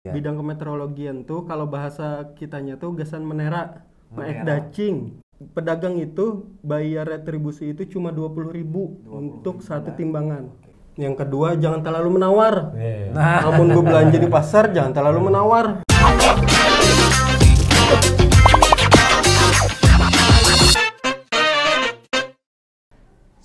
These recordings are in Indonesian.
Bidang kemeteorologian tuh kalau bahasa kitanya tuh gasan menera, maek dacing. Pedagang itu bayar retribusi itu cuma 20.000 untuk satu timbangan. Yang kedua, jangan terlalu menawar. Namun gue belanja di pasar, jangan terlalu menawar.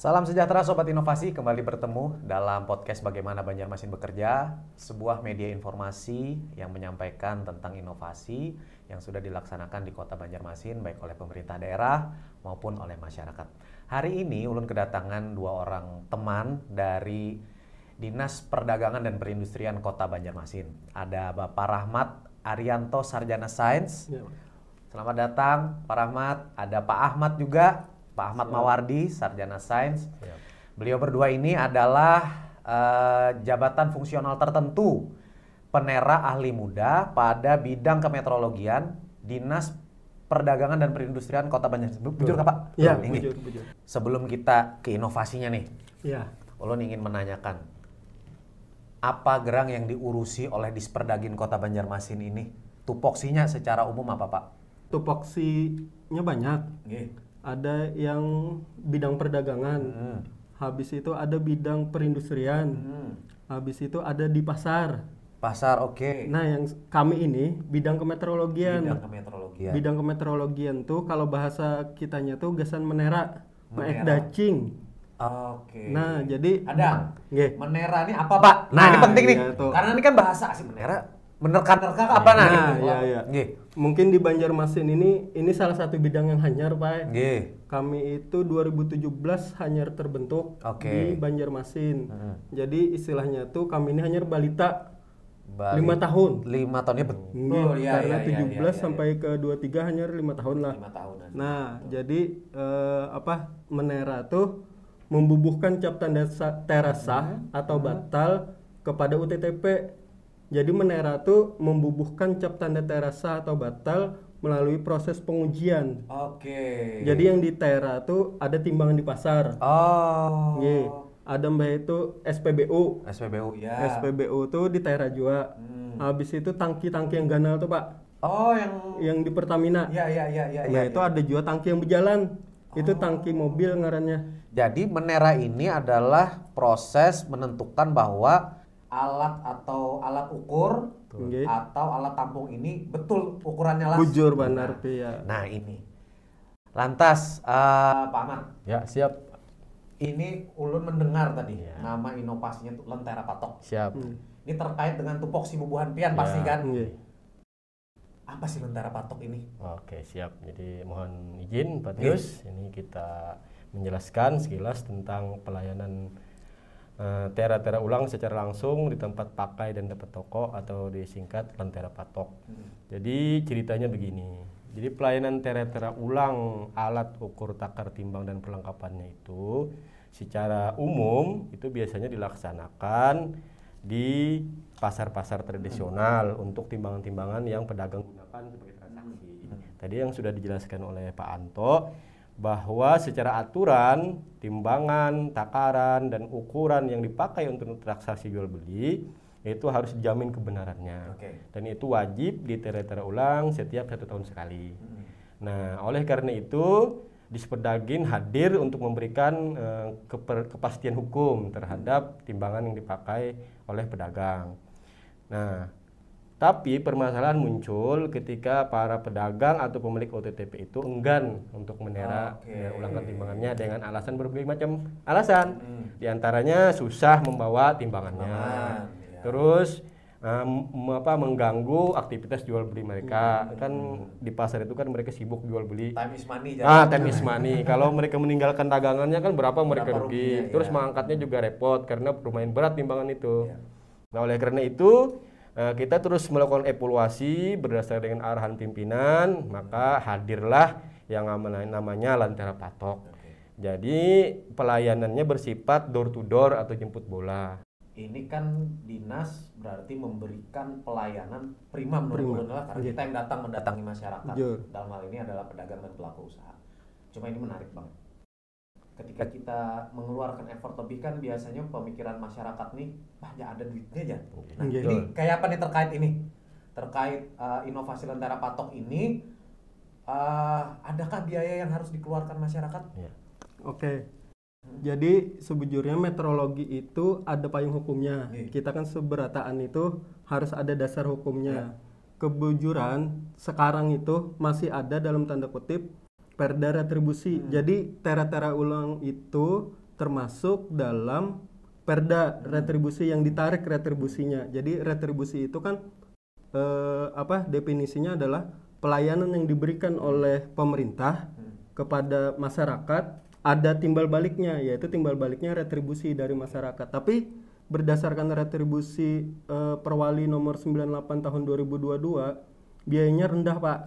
Salam sejahtera Sobat Inovasi, kembali bertemu dalam podcast Bagaimana Banjarmasin Bekerja, sebuah media informasi yang menyampaikan tentang inovasi yang sudah dilaksanakan di Kota Banjarmasin baik oleh pemerintah daerah maupun oleh masyarakat. Hari ini Ulun kedatangan dua orang teman dari Dinas Perdagangan dan Perindustrian Kota Banjarmasin. Ada Bapak Rahmat Arianto, Sarjana Sains. Selamat datang Pak Rahmat. Ada Pak Ahmad juga. Pak Ahmad Mawardi, Sarjana Sains. Beliau berdua ini adalah jabatan fungsional tertentu penera ahli muda pada bidang kemeteorologian Dinas Perdagangan dan Perindustrian Kota Banjarmasin. Bujur kah Pak? Iya, ini. bujur. Sebelum kita ke inovasinya nih, Ulun ingin menanyakan, apa gerang yang diurusi oleh Disperdagin Kota Banjarmasin ini? Tupoksinya secara umum apa Pak? Tupoksinya banyak. Ada yang bidang perdagangan, habis itu ada bidang perindustrian, habis itu ada di pasar. Pasar, oke. Nah, yang kami ini bidang kemeteorologian. Bidang kemeteorologian tuh kalau bahasa kitanya tuh gasan menera, maek dacing. Oke. Nah, jadi menera ini apa Pak? Nah, ini penting nih, karena ini kan bahasa asing menera. Menerka-nerka apa Mungkin di Banjarmasin ini salah satu bidang yang hanyar Pak. Kami itu 2017 hanyar terbentuk di Banjarmasin. Jadi istilahnya tuh kami ini hanyar balita 5 tahun. 5 tahunnya betul. Karena 17 sampai ke 23 hanyar 5 tahun lah. 5 tahunan. Nah, jadi menera tuh membubuhkan cap tanda terasa atau batal kepada UTTP. Jadi menera tuh membubuhkan cap tanda terasa atau batal melalui proses pengujian. Jadi yang di tera tuh ada timbangan di pasar. Ada itu SPBU. SPBU tuh di tera juga. Habis itu tangki-tangki yang ganal tuh Pak. Yang di Pertamina. Nah, itu ada juga tangki yang berjalan. Itu tangki mobil ngarannya. Jadi menera ini adalah proses menentukan bahwa alat atau alat ukur atau alat tampung ini betul ukurannya lah. Bujur benar ya. Nah ini. Lantas Pak Ahmad. Ya siap. Ini ulun mendengar tadi nama inovasinya tuh Lentera Patok. Siap. Ini terkait dengan tupoksi bubuhan pian pasti kan? Apa sih Lentera Patok ini? Oke siap. Jadi mohon izin Pak Tius. Ini kita menjelaskan sekilas tentang pelayanan tera ulang secara langsung di tempat pakai dan dapat toko atau disingkat Lentera Patok. Jadi ceritanya begini. Jadi pelayanan tera ulang alat ukur takar timbang dan perlengkapannya itu secara umum itu biasanya dilaksanakan di pasar-pasar tradisional untuk timbangan-timbangan yang pedagang gunakan sebagai transaksi. Tadi yang sudah dijelaskan oleh Pak Anto bahwa secara aturan timbangan, takaran, dan ukuran yang dipakai untuk transaksi jual beli itu harus dijamin kebenarannya. Dan itu wajib ditera ulang setiap 1 tahun sekali. Nah, oleh karena itu Disperdagin hadir untuk memberikan kepastian hukum terhadap timbangan yang dipakai oleh pedagang. Nah, tapi permasalahan muncul ketika para pedagang atau pemilik OTTP itu enggan untuk menera ulangkan timbangannya dengan alasan berbagai macam alasan. Di antaranya susah membawa timbangannya. Terus mengganggu aktivitas jual beli mereka. Kan di pasar itu kan mereka sibuk jual beli. Time is money. Time is money. Kalau mereka meninggalkan dagangannya kan berapa mereka rugi. Terus mengangkatnya juga repot karena lumayan berat timbangan itu. Nah, oleh karena itu kita terus melakukan evaluasi berdasarkan dengan arahan pimpinan, maka hadirlah yang namanya Lentera Patok. Jadi pelayanannya bersifat door to door atau jemput bola. Ini kan dinas berarti memberikan pelayanan prima menurut karena kita yang mendatangi masyarakat. Dalam hal ini adalah pedagang dan pelaku usaha. Cuma ini menarik banget. Ketika kita mengeluarkan effort lebih kan biasanya pemikiran masyarakat nih, ya ada duitnya aja. Nah, ini kayak apa nih terkait ini? terkait inovasi Lentera Patok ini, adakah biaya yang harus dikeluarkan masyarakat? Ya. Oke. Jadi sebujurnya meteorologi itu ada payung hukumnya. Kita kan seberataan itu harus ada dasar hukumnya. Kebujuran sekarang itu masih ada dalam tanda kutip perda retribusi. Jadi tera-tera ulang itu termasuk dalam perda retribusi yang ditarik retribusinya. Jadi retribusi itu kan definisinya adalah pelayanan yang diberikan oleh pemerintah kepada masyarakat, ada timbal baliknya, yaitu timbal baliknya retribusi dari masyarakat. Tapi berdasarkan retribusi Perwali nomor 98 tahun 2022, biayanya rendah, Pak.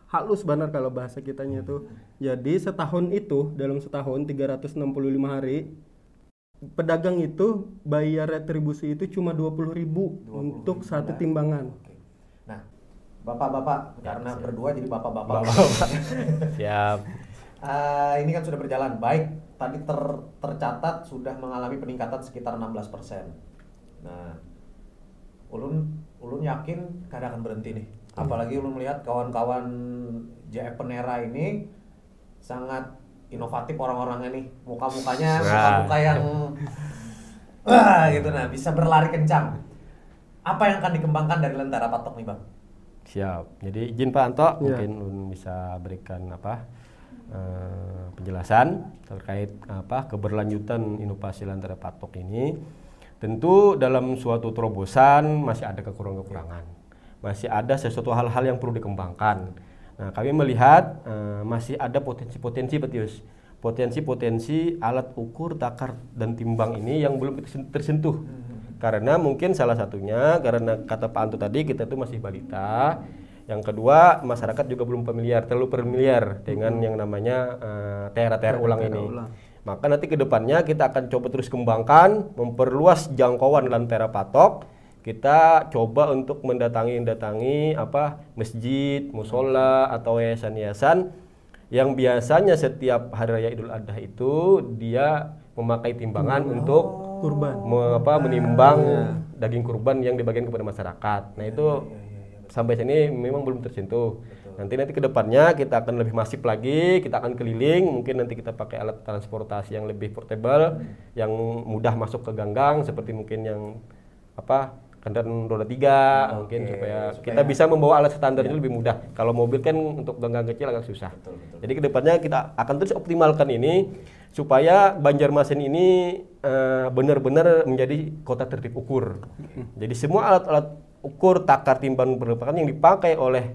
Halus benar kalau bahasa kitanya tuh. Jadi setahun itu, dalam setahun 365 hari, pedagang itu bayar retribusi itu cuma 20.000 untuk satu timbangan. Nah, bapak-bapak, karena berdua jadi bapak-bapak. Siap. Ini kan sudah berjalan baik. Tadi tercatat sudah mengalami peningkatan sekitar 16%. Nah, Ulun yakin kada akan berhenti nih. Apalagi Ulun melihat kawan-kawan JF Penera ini sangat inovatif orang-orangnya nih. Muka-mukanya muka-muka yang gitu, nah bisa berlari kencang. Apa yang akan dikembangkan dari Lentera Patok nih, Bang? Siap. Jadi izin Pak Anto, mungkin bisa berikan penjelasan terkait keberlanjutan inovasi Lentera Patok ini. Tentu dalam suatu terobosan masih ada kekurangan-kekurangan, masih ada sesuatu hal-hal yang perlu dikembangkan. Nah, kami melihat masih ada potensi-potensi potensi alat ukur, takar, dan timbang ini yang belum tersentuh. Karena mungkin salah satunya karena kata Pak Anto tadi, kita itu masih balita. Yang kedua, masyarakat juga belum terlalu familiar dengan yang namanya tera-tera ulang ini. Maka nanti ke depannya kita akan coba terus kembangkan, memperluas jangkauan Lentera Patok. Kita coba untuk mendatangi masjid, musola, atau yayasan-yayasan yang biasanya setiap hari raya Idul Adha itu dia memakai timbangan untuk kurban, menimbang daging kurban yang dibagikan kepada masyarakat. Nah itu sampai sini memang belum tersentuh. Nanti ke depannya kita akan lebih masif lagi, kita akan keliling, mungkin nanti kita pakai alat transportasi yang lebih portable, yang mudah masuk ke ganggang, seperti mungkin yang kendaraan roda 3, mungkin supaya kita bisa membawa alat standar itu lebih mudah. Kalau mobil kan untuk ganggang kecil agak susah. Jadi kedepannya kita akan terus optimalkan ini supaya Banjarmasin ini benar-benar menjadi kota tertib ukur. Jadi semua alat-alat ukur, takar, timbang, berlebihan yang dipakai oleh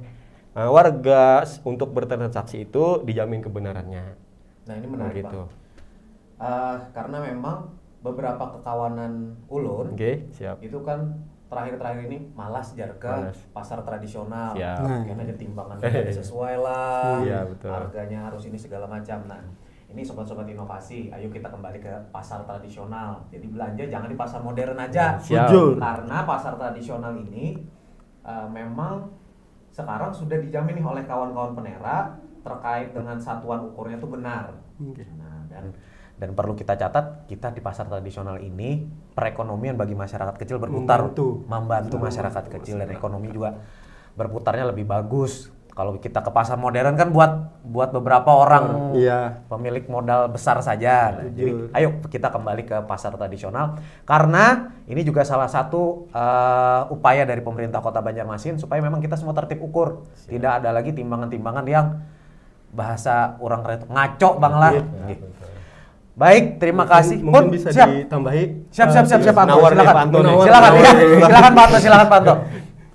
warga untuk bertransaksi itu dijamin kebenarannya. Nah ini menarik, gitu. Karena memang beberapa kekawanan Ulun siap. Itu kan terakhir-terakhir ini malas jarga pasar tradisional, karena ketimbangan tidak sesuai lah, harganya harus ini segala macam. Nah ini sobat-sobat inovasi, ayo kita kembali ke pasar tradisional. Jadi belanja jangan di pasar modern aja, karena pasar tradisional ini memang sekarang sudah dijamin nih oleh kawan-kawan Penera terkait dengan satuan ukurnya itu benar. Nah, dan perlu kita catat, kita di pasar tradisional ini perekonomian bagi masyarakat kecil berputar, membantu masyarakat kecil, dan ekonomi juga berputarnya lebih bagus. Kalau kita ke pasar modern kan buat beberapa orang pemilik modal besar saja. Nah, jadi ayo kita kembali ke pasar tradisional, karena ini juga salah satu upaya dari pemerintah Kota Banjarmasin supaya memang kita semua tertib ukur. Tidak ada lagi timbangan-timbangan yang bahasa orang itu ngaco Bang lah. Baik, terima kasih. Mungkin bisa ditambahi. Siap silakan Panto.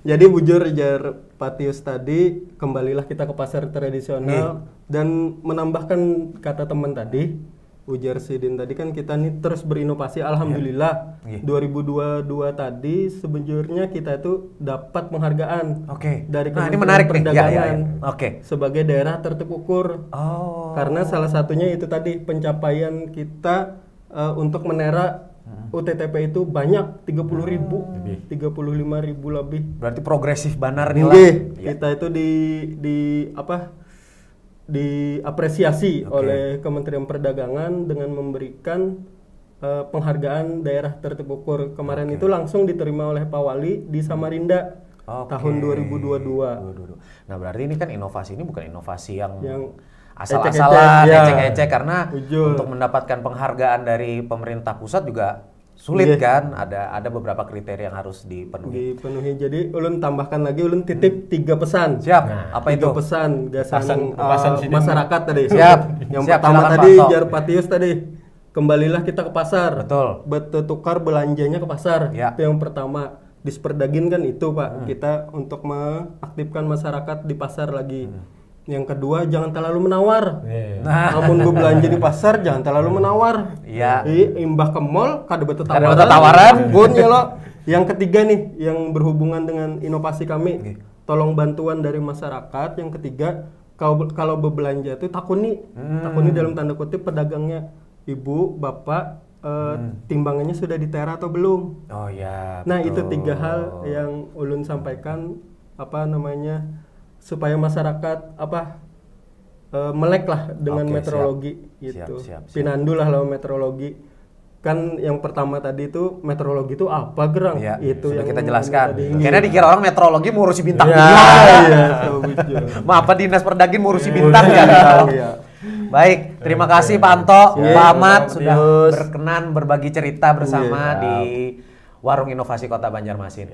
Jadi bujur jar Patius tadi, kembalilah kita ke pasar tradisional dan menambahkan kata teman tadi, ujar Sidin tadi kan kita nih terus berinovasi. Alhamdulillah 2022 tadi sebenarnya kita itu dapat penghargaan dari Kementerian Perdagangan sebagai daerah tertib ukur. Karena salah satunya itu tadi pencapaian kita untuk Menera UTTP itu banyak 30.000, 35.000 lebih. Berarti progresif banar nih lah. Kita itu diapresiasi oleh Kementerian Perdagangan dengan memberikan penghargaan daerah tertib ukur. Kemarin itu langsung diterima oleh Pak Wali di Samarinda. Oke. tahun 2022. Nah, berarti ini kan inovasi ini bukan inovasi yang ecek-ecek, asal-asalan, ya. ecek-ecek, karena Betul. untuk mendapatkan penghargaan dari pemerintah pusat juga sulit kan? Ada beberapa kriteria yang harus dipenuhi. Jadi ulun tambahkan lagi, ulun titip 3 pesan. Siap. Apa itu? 3 pesan gasan Pesan sini. masyarakat tadi. Siap. Yang Siap, pertama silakan, tadi Pak Tok. jar Patius tadi. Kembalilah kita ke pasar. Betul. Bertukar belanjanya ke pasar. Ya. Itu yang pertama. Disperdagin kan itu, Pak. Kita untuk mengaktifkan masyarakat di pasar lagi. Yang kedua, jangan terlalu menawar. Namun gue belanja di pasar, jangan terlalu menawar. Iya. Imbah ke mall, kada betul Kada betul tawaran. Bun ya lo. Yang ketiga nih, yang berhubungan dengan inovasi kami, tolong bantuan dari masyarakat. Yang ketiga, kalau berbelanja itu takuni dalam tanda kutip pedagangnya, ibu, bapak, timbangannya sudah ditera atau belum? Oh ya. Nah betul. itu 3 hal yang ulun sampaikan supaya masyarakat melek lah dengan Oke, meteorologi siap. gitu. Siap. Pinandu lah lawan meteorologi. Kan yang pertama tadi itu meteorologi itu apa gerang? Iya, Itu sudah yang kita jelaskan. tadi. Karena dikira orang meteorologi ngurusi bintang. Iya, tahu betul. Maaf, dinas perdagin ngurusi bintang ya. Iya. Baik, terima kasih Pak Anto, Siap, Pak Ahmad Pak sudah Matius. berkenan berbagi cerita bersama Iya. di Warung Inovasi Kota Banjarmasin.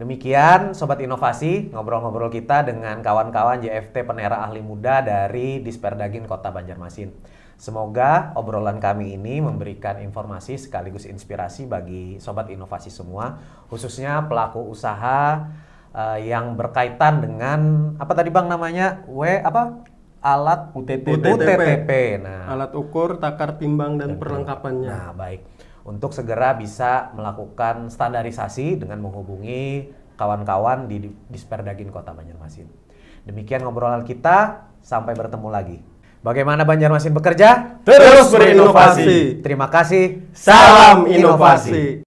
Demikian Sobat Inovasi, ngobrol-ngobrol kita dengan kawan-kawan JFT Penera Ahli Muda dari Disperdagin Kota Banjarmasin. Semoga obrolan kami ini memberikan informasi sekaligus inspirasi bagi Sobat Inovasi semua, khususnya pelaku usaha yang berkaitan dengan apa tadi Bang namanya? Alat UTTP. Nah, Alat ukur, takar timbang dan perlengkapannya. nah, baik. Untuk segera bisa melakukan standarisasi dengan menghubungi kawan-kawan di Disperdagin Kota Banjarmasin. Demikian ngobrolan kita, sampai bertemu lagi. Bagaimana Banjarmasin bekerja? Terus berinovasi. Terima kasih. Salam inovasi.